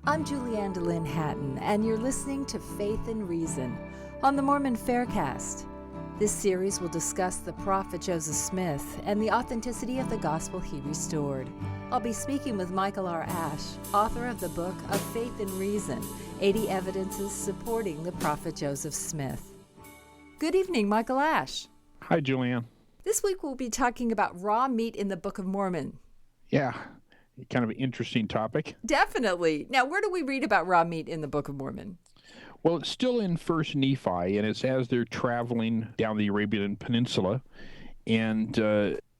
I'm Julianne DeLynn Hatton, and you're listening to Faith and Reason on the Mormon Faircast. This series will discuss the prophet Joseph Smith and the authenticity of the gospel he restored. I'll be speaking with Michael R. Ash, author of the book of Faith and Reason, 80 Evidences Supporting the Prophet Joseph Smith. Good evening, Michael Ash. Hi, Julianne. This week we'll be talking about raw meat in the Book of Mormon. Yeah, kind of an interesting topic. Definitely. Now, where do we read about raw meat in the Book of Mormon? Well, it's still in First Nephi, and it's as they're traveling down the Arabian Peninsula, and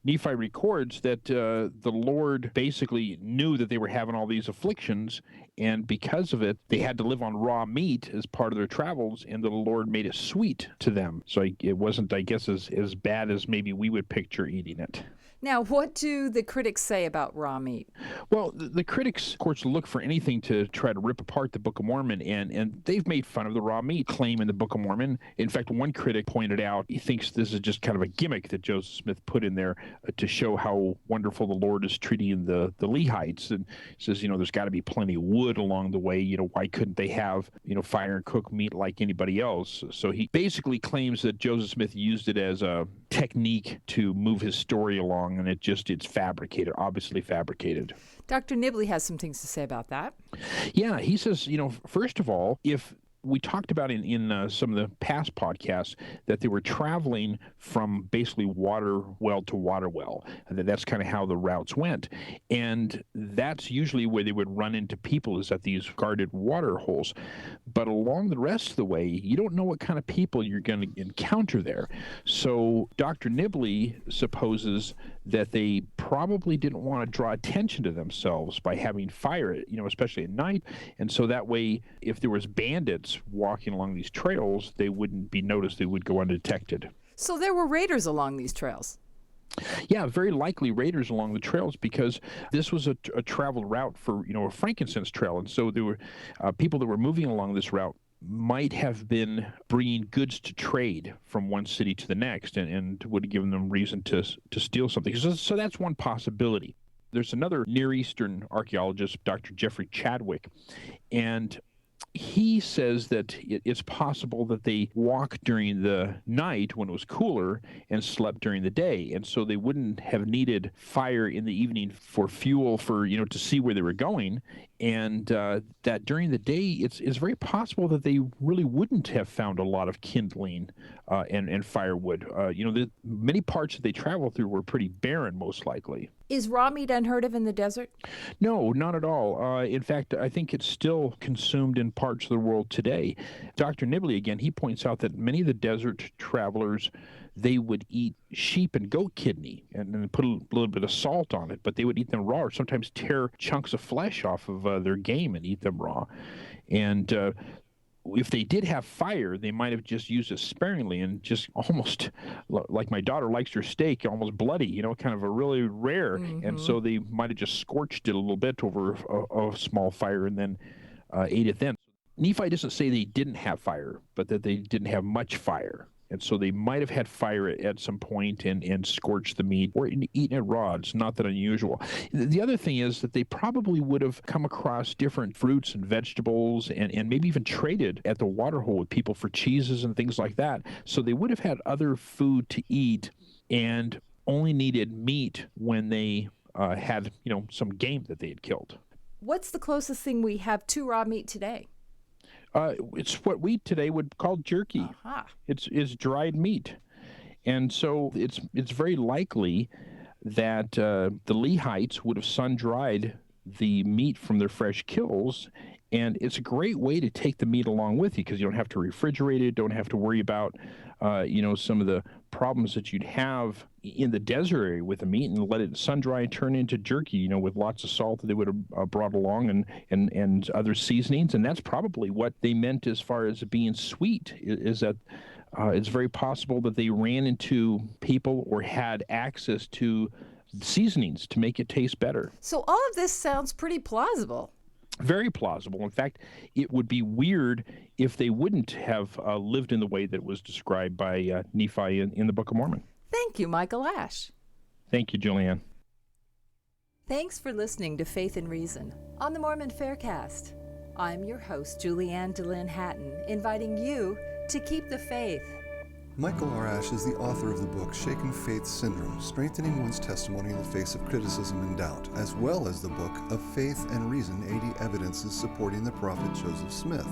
Nephi records that the Lord basically knew that they were having all these afflictions, and because of it, they had to live on raw meat as part of their travels, and the Lord made it sweet to them. So it wasn't, I guess, as bad as maybe we would picture eating it. Now, what do the critics say about raw meat? Well, the critics, of course, look for anything to try to rip apart the Book of Mormon, and they've made fun of the raw meat claim in the Book of Mormon. In fact, one critic pointed out he thinks this is just kind of a gimmick that Joseph Smith put in there to show how wonderful the Lord is treating the Lehites, and says, there's got to be plenty of wood along the way. Why couldn't they have, fire and cook meat like anybody else? So he basically claims that Joseph Smith used it as a technique to move his story along, and it's fabricated, obviously fabricated. Dr. Nibbly has some things to say about that. Yeah, he says, first of all, if we talked about in some of the past podcasts that they were traveling from basically water well to water well. And that's kind of how the routes went. And that's usually where they would run into people, is at these guarded water holes. But along the rest of the way, you don't know what kind of people you're going to encounter there. So Dr. Nibbly supposes that they probably didn't want to draw attention to themselves by having fire, especially at night. And so that way, if there was bandits walking along these trails, they wouldn't be noticed. They would go undetected. So there were raiders along these trails. Yeah, very likely raiders along the trails, because this was a traveled route for, a frankincense trail. And so there were people that were moving along this route might have been bringing goods to trade from one city to the next, and would have given them reason to steal something. So that's one possibility. There's another Near Eastern archaeologist, Dr. Jeffrey Chadwick, and he says that it's possible that they walked during the night when it was cooler and slept during the day. And so they wouldn't have needed fire in the evening for fuel to see where they were going. And that during the day, it's very possible that they really wouldn't have found a lot of kindling and firewood. The many parts that they traveled through were pretty barren, most likely. Is raw meat unheard of in the desert? No, not at all. In fact, I think it's still consumed in parts of the world today. Dr. Nibbly, again, he points out that many of the desert travelers, they would eat sheep and goat kidney and then put a little bit of salt on it, but they would eat them raw, or sometimes tear chunks of flesh off of their game and eat them raw. And if they did have fire, they might have just used it sparingly and just almost, like my daughter likes her steak, almost bloody, kind of a really rare. Mm-hmm. And so they might have just scorched it a little bit over a small fire and then ate it then. Nephi doesn't say they didn't have fire, but that they didn't have much fire. And so they might have had fire at some point and scorched the meat or eaten it raw. It's not that unusual. The other thing is that they probably would have come across different fruits and vegetables and maybe even traded at the water hole with people for cheeses and things like that. So they would have had other food to eat and only needed meat when they had, some game that they had killed. What's the closest thing we have to raw meat today? It's what we today would call jerky. Uh-huh. It's dried meat. And so it's very likely that the Lehites would have sun-dried the meat from their fresh kills, and it's a great way to take the meat along with you because you don't have to refrigerate it, don't have to worry about some of the problems that you'd have in the desert area with the meat, and let it sun-dry and turn into jerky, with lots of salt that they would have brought along and other seasonings. And that's probably what they meant as far as being sweet, is that it's very possible that they ran into people or had access to seasonings to make it taste better. So all of this sounds pretty plausible. Very plausible. In fact, it would be weird if they wouldn't have lived in the way that was described by Nephi in the Book of Mormon. Thank you, Michael Ash. Thank you, Julianne. Thanks for listening to Faith and Reason on the Mormon Faircast. I'm your host, Julianne DeLynn Hatton, inviting you to keep the faith. Michael R. Ash is the author of the book Shaken Faith Syndrome, Strengthening One's Testimony in the Face of Criticism and Doubt, as well as the book Of Faith and Reason, 80 Evidences Supporting the Prophet Joseph Smith.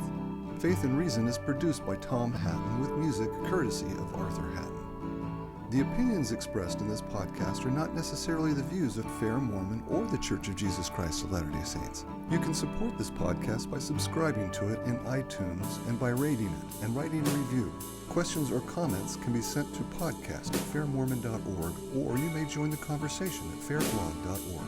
Faith and Reason is produced by Tom Hatton with music courtesy of Arthur Hatton. The opinions expressed in this podcast are not necessarily the views of Fair Mormon or the Church of Jesus Christ of Latter-day Saints. You can support this podcast by subscribing to it in iTunes and by rating it and writing a review. Questions or comments can be sent to podcast@fairmormon.org, or you may join the conversation at fairblog.org.